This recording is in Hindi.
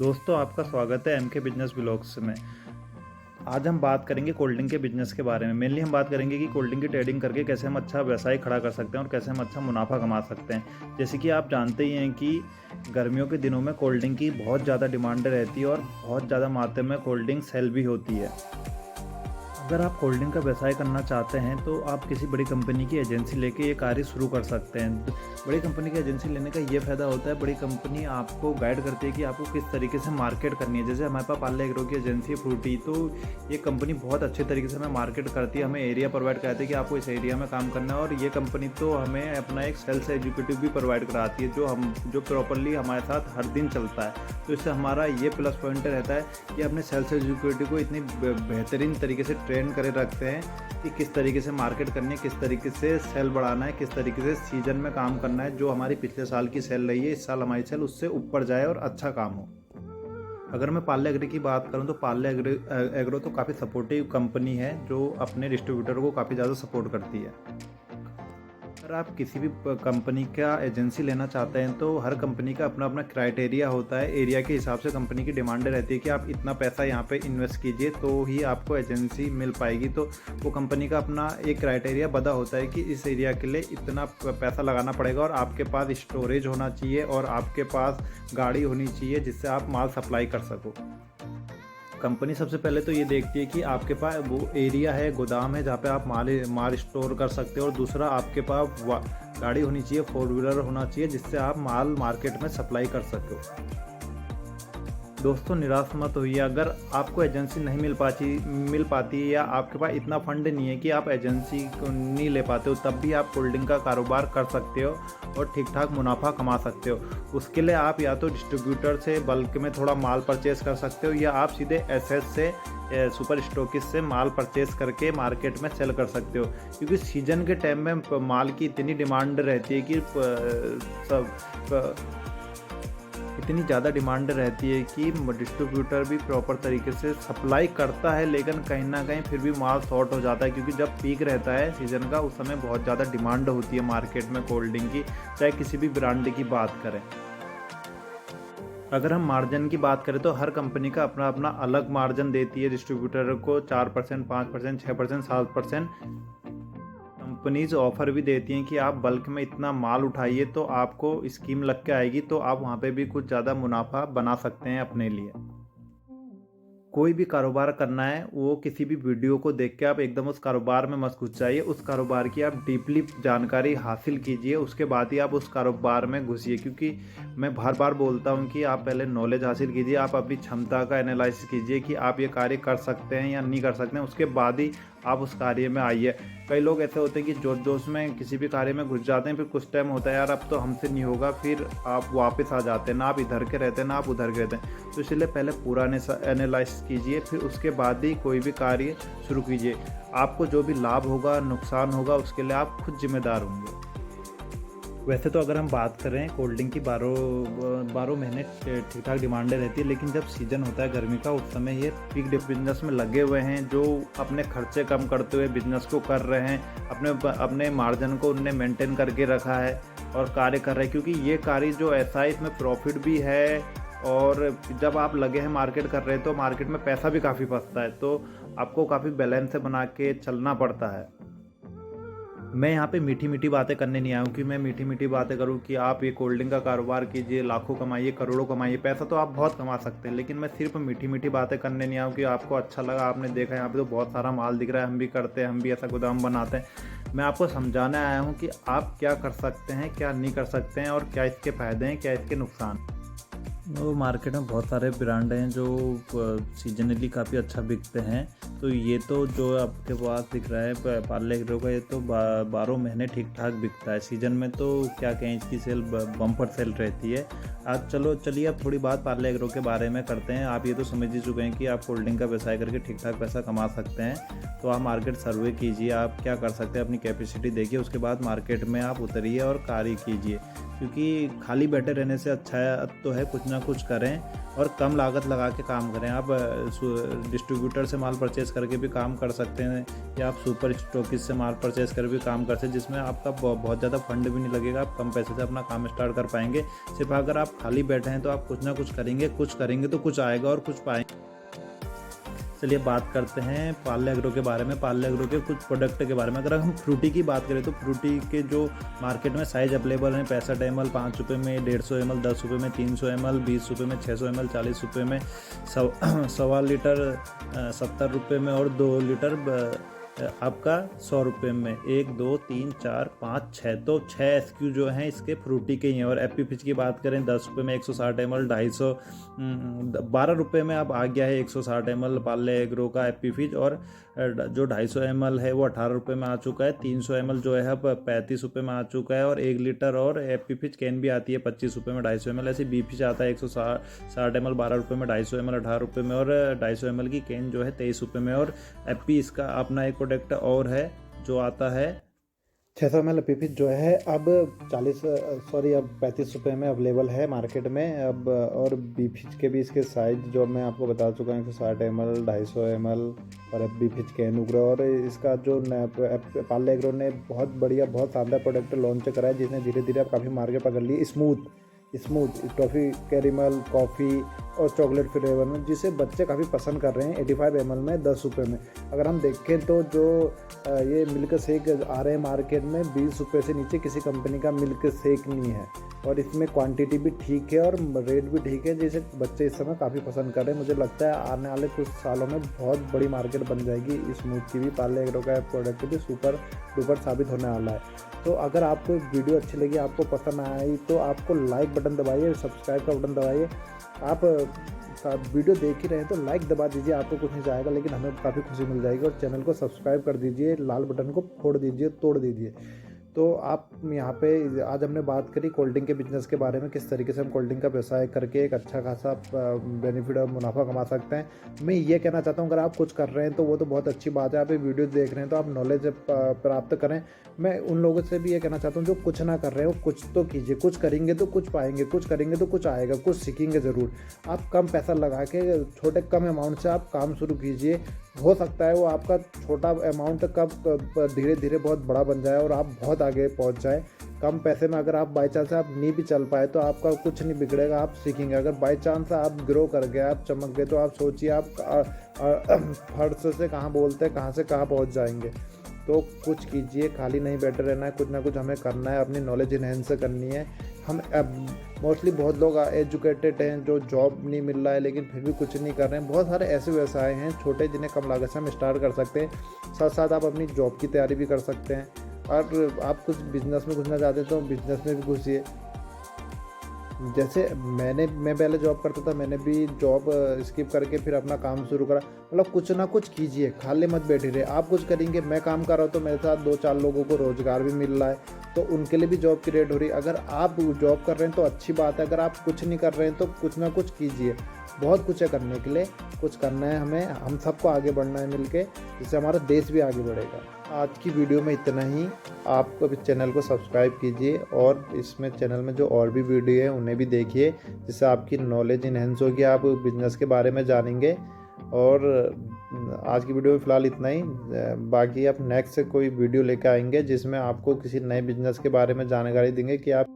दोस्तों, आपका स्वागत है एमके बिजनेस ब्लॉग्स में। आज हम बात करेंगे कोल्ड ड्रिंक के बिजनेस के बारे में। मेनली हम बात करेंगे कि कोल्ड ड्रिंक की ट्रेडिंग करके कैसे हम अच्छा व्यवसाय खड़ा कर सकते हैं और कैसे हम अच्छा मुनाफा कमा सकते हैं। जैसे कि आप जानते ही हैं कि गर्मियों के दिनों में कोल्ड ड्रिंक की बहुत ज़्यादा डिमांड रहती है और बहुत ज़्यादा मात्रा में कोल्ड ड्रिंक सेल भी होती है। अगर आप कोल्ड ड्रिंक का व्यवसाय करना चाहते हैं तो आप किसी बड़ी कंपनी की एजेंसी लेके ये कार्य शुरू कर सकते हैं। बड़ी कंपनी की एजेंसी लेने का ये फ़ायदा होता है, बड़ी कंपनी आपको गाइड करती है कि आपको किस तरीके से मार्केट करनी है। जैसे हमारे पास पार्ले एग्रो की एजेंसी है फ्रूटी, तो ये कंपनी बहुत अच्छे तरीके से हमें मार्केट करती है, हमें एरिया प्रोवाइड कराती है कि आपको इस एरिया में काम करना है। और ये कंपनी तो हमें अपना एक सेल्स एग्जीक्यूटिव भी प्रोवाइड कराती है जो प्रॉपरली हमारे साथ हर दिन चलता है। तो इससे हमारा ये प्लस पॉइंट रहता है कि अपने सेल्स एग्जीक्यूटिव को इतनी बेहतरीन तरीके से ट्रेन करे रखते हैं कि किस तरीके से मार्केट करनी है, किस तरीके से सेल बढ़ाना है, किस तरीके से सीजन में काम करना है। जो हमारी पिछले साल की सेल रही है, इस साल हमारी सेल उससे ऊपर जाए और अच्छा काम हो। अगर मैं पार्ले एग्रो की बात करूं तो पार्ले एग्रो तो काफ़ी सपोर्टिव कंपनी है जो अपने डिस्ट्रीब्यूटर को काफ़ी ज़्यादा सपोर्ट करती है। अगर आप किसी भी कंपनी का एजेंसी लेना चाहते हैं तो हर कंपनी का अपना अपना क्राइटेरिया होता है। एरिया के हिसाब से कंपनी की डिमांड रहती है कि आप इतना पैसा यहाँ पे इन्वेस्ट कीजिए तो ही आपको एजेंसी मिल पाएगी। तो वो कंपनी का अपना एक क्राइटेरिया बना होता है कि इस एरिया के लिए इतना पैसा लगाना पड़ेगा और आपके पास स्टोरेज होना चाहिए और आपके पास गाड़ी होनी चाहिए जिससे आप माल सप्लाई कर सको। कंपनी सबसे पहले तो ये देखती है कि आपके पास वो एरिया है, गोदाम है जहाँ पे आप माल स्टोर कर सकते हो। और दूसरा, आपके पास गाड़ी होनी चाहिए, 4 व्हीलर होना चाहिए जिससे आप माल मार्केट में सप्लाई कर सको। दोस्तों, निराश मत होइए। अगर आपको एजेंसी नहीं मिल पाती है या आपके पास इतना फंड नहीं है कि आप एजेंसी को नहीं ले पाते हो, तब भी आप कोल्ड ड्रिंक का कारोबार कर सकते हो और ठीक ठाक मुनाफा कमा सकते हो। उसके लिए आप या तो डिस्ट्रीब्यूटर से बल्क में थोड़ा माल परचेस कर सकते हो या आप सीधे एसएस से सुपर स्टॉकिस्ट से माल परचेस करके मार्केट में सेल कर सकते हो। क्योंकि सीजन के टाइम में माल की इतनी डिमांड रहती है कि इतनी ज़्यादा डिमांड रहती है कि डिस्ट्रीब्यूटर भी प्रॉपर तरीके से सप्लाई करता है, लेकिन कहीं ना कहीं फिर भी माल शॉर्ट हो जाता है। क्योंकि जब पीक रहता है सीज़न का, उस समय बहुत ज़्यादा डिमांड होती है मार्केट में कोल्ड ड्रिंक की, चाहे किसी भी ब्रांड की बात करें। अगर हम मार्जिन की बात करें तो हर कंपनी का अपना अपना अलग मार्जिन देती है डिस्ट्रीब्यूटर को। 4%, 5%, 6%, 7%। कंपनीज ऑफर भी देती हैं कि आप बल्क में इतना माल उठाइए तो आपको स्कीम लग के आएगी, तो आप वहाँ पे भी कुछ ज़्यादा मुनाफा बना सकते हैं अपने लिए। कोई भी कारोबार करना है, वो किसी भी वीडियो को देख के आप एकदम उस कारोबार में मत घुस जाइए। उस कारोबार की आप डीपली जानकारी हासिल कीजिए, उसके बाद ही आप उस कारोबार में घुसिए। क्योंकि मैं बार बार बोलता हूँ कि आप पहले नॉलेज हासिल कीजिए, आप अपनी क्षमता का एनालिसिस कीजिए कि आप ये कार्य कर सकते हैं या नहीं कर सकते हैं, उसके बाद ही आप उस कार्य में आइए। कई लोग ऐसे होते हैं कि जोश जोश में किसी भी कार्य में घुस जाते हैं, फिर कुछ टाइम होता है यार अब तो हमसे नहीं होगा, फिर आप वापस आ जाते हैं। ना आप इधर के रहते हैं ना आप उधर के रहते हैं। तो इसलिए पहले पूरा एनालाइज कीजिए, फिर उसके बाद ही कोई भी कार्य शुरू कीजिए। आपको जो भी लाभ होगा, नुकसान होगा, उसके लिए आप खुद जिम्मेदार होंगे। वैसे तो अगर हम बात करें कोल्ड ड्रिंक की 12 महीने ठीक ठाक डिमांडें रहती है, लेकिन जब सीज़न होता है गर्मी का, उस समय ये पीक बिजनेस में लगे हुए हैं। जो अपने खर्चे कम करते हुए बिजनेस को कर रहे हैं, अपने मार्जिन को उनने मेंटेन करके रखा है और कार्य कर रहे हैं। क्योंकि ये कार्य जो ऐसा है, इसमें प्रॉफिट भी है और जब आप लगे हैं मार्केट कर रहे हैं तो मार्केट में पैसा भी काफ़ी फंसता है। तो आपको काफ़ी बैलेंस से बना के चलना पड़ता है। मैं यहाँ पे मीठी मीठी बातें करने नहीं आया हूँ कि मैं मीठी मीठी बातें करूँ कि आप ये कोल्ड ड्रिंक का कारोबार कीजिए, लाखों कमाइए, करोड़ों कमाइए। पैसा तो आप बहुत कमा सकते हैं, लेकिन मैं सिर्फ मीठी मीठी बातें करने नहीं आया हूँ कि आपको अच्छा लगा, आपने देखा यहाँ पे तो बहुत सारा माल दिख रहा है, हम भी करते हैं, हम भी ऐसा गोदाम बनाते हैं। मैं आपको समझाने आया हूँ कि आप क्या कर सकते हैं, क्या नहीं कर सकते हैं और क्या इसके फ़ायदे हैं, क्या इसके नुकसान। वो मार्केट में बहुत सारे ब्रांड हैं जो सीजनली काफ़ी अच्छा बिकते हैं। तो ये तो जो आपके पास दिख रहा है पार्ले एग्रो का, ये तो 12 महीने ठीक ठाक बिकता है। सीजन में तो क्या कहें, इसकी सेल बम्पर सेल रहती है। आज चलिए अब थोड़ी बात पार्ले एग्रो के बारे में करते हैं। आप ये तो समझ ही चुके हैं कि आप कोल्ड ड्रिंक का व्यवसाय करके ठीक ठाक पैसा कमा सकते हैं। तो आप मार्केट सर्वे कीजिए, आप क्या कर सकते हैं, अपनी कैपेसिटी देखिए, उसके बाद मार्केट में आप उतरिए और कार्य कीजिए। क्योंकि खाली बैठे रहने से अच्छा तो है कुछ ना कुछ करें और कम लागत लगा के काम करें। आप डिस्ट्रीब्यूटर से माल परचेज़ करके भी काम कर सकते हैं या आप सुपर स्टॉकिस्ट से माल परचेज़ कर भी काम कर सकते हैं, जिसमें आपका बहुत ज़्यादा फंड भी नहीं लगेगा। आप कम पैसे से अपना काम स्टार्ट कर पाएंगे। सिर्फ अगर आप खाली बैठे हैं तो आप कुछ ना कुछ करेंगे तो कुछ आएगा और कुछ पाएंगे। चलिए बात करते हैं पार्ले एग्रो के बारे में, पार्ले एग्रो के कुछ प्रोडक्ट के बारे में। अगर हम फ्रूटी की बात करें तो फ्रूटी के जो मार्केट में साइज़ अवेलेबल हैं 65 ml 5 रुपये में, 150 ml 10 रुपये में, 300 ml 20 रुपये में, 600 ml 40 रुपये में, 1.25 लीटर 70 रुपये में और 2 लीटर आपका 100 रुपये में। 1 2 3 4 5 6 तो 6 SKU जो हैं इसके फ्रूटी के ही हैं। और एप्पी फिज की बात करें 10 रुपये में 160 ml 250 12 रुपये में अब आ गया है 160 ml पार्ले एग्रो का एप्पी फिज। और जो 250 ml है वो 18 रुपये में आ चुका है। 300 ml जो है अब 35 रुपये में आ चुका है। और 1 लीटर और एप्पी फिज कैन भी आती है 25 रुपये में 250 ml। ऐसे बी फिज आता है 160 ml 12 रुपये में, 250 ml 18 रुपये में और 250 ml की कैन जो है 23 रुपये में। और एप्पी इसका अपना एक प्रोडक्ट और है जो आता है 600 ml एप्पी फिज जो है अब 35 रुपये में अवेलेबल है मार्केट में अब। और बी फिज के भी इसके साइज जो मैं आपको बता चुका हूँ 160 ml 250 ml और बी फिज कैन उग्रो। और इसका जो पार्ले एग्रो ने बहुत बढ़िया बहुत शानदार प्रोडक्ट लॉन्च करा है जिसने धीरे धीरे अब काफ़ी मार्केट पकड़ ली। स्मूथ टॉफ़ी कैरेमल कॉफ़ी और चॉकलेट फ्लेवर में, जिसे बच्चे काफ़ी पसंद कर रहे हैं। 85 ml में 10 रुपये में। अगर हम देखें तो जो ये मिल्क शेक आ रहे हैं मार्केट में 20 रुपये से नीचे किसी कंपनी का मिल्क शेक नहीं है। और इसमें क्वांटिटी भी ठीक है और रेट भी ठीक है, जिसे बच्चे इस समय काफ़ी पसंद कर रहे हैं। मुझे लगता है आने वाले कुछ सालों में बहुत बड़ी मार्केट बन जाएगी स्मूथ की भी। पार्ले एग्रो का प्रोडक्ट भी सुपर डुपर साबित होने वाला है। तो अगर आपको वीडियो अच्छी लगी, आपको पसंद आई तो आपको लाइक बटन दबाइए, सब्सक्राइब का बटन दबाइए। आप वीडियो देख ही रहे हैं तो लाइक दबा दीजिए, आपको कुछ नहीं जाएगा लेकिन हमें काफ़ी खुशी मिल जाएगी। और चैनल को सब्सक्राइब कर दीजिए, लाल बटन को फोड़ दीजिए, तोड़ दीजिए। तो आप यहाँ पे आज हमने बात करी कोल्ड ड्रिंक के बिजनेस के बारे में, किस तरीके से हम कोल्ड ड्रिंक का व्यवसाय करके एक अच्छा खासा बेनिफिट और मुनाफा कमा सकते हैं। मैं ये कहना चाहता हूँ अगर आप कुछ कर रहे हैं तो वो तो बहुत अच्छी बात है, आप ये वीडियो देख रहे हैं तो आप नॉलेज प्राप्त करें। मैं उन लोगों से भी ये कहना चाहता हूँ जो कुछ ना कर रहे हो कुछ तो कीजिए, कुछ करेंगे तो कुछ पाएंगे, कुछ करेंगे तो कुछ आएगा, कुछ सीखेंगे ज़रूर। आप कम पैसा लगा के छोटे कम अमाउंट से आप काम शुरू कीजिए। हो सकता है वो आपका छोटा अमाउंट कब धीरे धीरे बहुत बड़ा बन जाए और आप बहुत आगे पहुंच जाए। कम पैसे में अगर आप बाई चांस आप नहीं भी चल पाए तो आपका कुछ नहीं बिगड़ेगा, आप सीखेंगे। अगर बाई चांस आप ग्रो कर गए, आप चमक गए, तो आप सोचिए आप फर्श से कहाँ बोलते हैं कहाँ से कहाँ पहुंच जाएंगे। तो कुछ कीजिए, खाली नहीं बैठे रहना है, कुछ ना कुछ हमें करना है, अपनी नॉलेज इन्हेंस करनी है। हम मोस्टली बहुत लोग एजुकेटेड हैं जो जॉब नहीं मिल रहा है लेकिन फिर भी कुछ नहीं कर रहे हैं। बहुत सारे ऐसे व्यवसाय हैं छोटे जिन्हें कम लागत से हम स्टार्ट कर सकते हैं। साथ साथ आप अपनी जॉब की तैयारी भी कर सकते हैं। और आप कुछ बिजनेस में घुसना चाहते हैं तो बिजनेस में भी घुसिए। जैसे मैं पहले जॉब करता था, मैंने भी जॉब स्किप करके फिर अपना काम शुरू करा। मतलब कुछ ना कुछ कीजिए, खाली मत बैठे रहे। आप कुछ करेंगे, मैं काम कर रहा हूँ तो मेरे साथ 2-4 लोगों को रोज़गार भी मिल रहा है, तो उनके लिए भी जॉब क्रिएट हो रही है। अगर आप जॉब कर रहे हैं तो अच्छी बात है, अगर आप कुछ नहीं कर रहे हैं तो कुछ ना कुछ कीजिए। बहुत कुछ है करने के लिए, कुछ करना है हमें, हम सबको आगे बढ़ना है मिलके, जिससे हमारा देश भी आगे बढ़ेगा। आज की वीडियो में इतना ही। आपको इस चैनल को सब्सक्राइब कीजिए और इसमें चैनल में जो और भी वीडियो है उन्हें भी देखिए, जिससे आपकी नॉलेज इन्हेंस होगी, आप बिजनेस के बारे में जानेंगे। और आज की वीडियो में फ़िलहाल इतना ही। बाकी आप नेक्स्ट से कोई वीडियो लेकर आएंगे जिसमें आपको किसी नए बिजनेस के बारे में जानकारी देंगे कि आप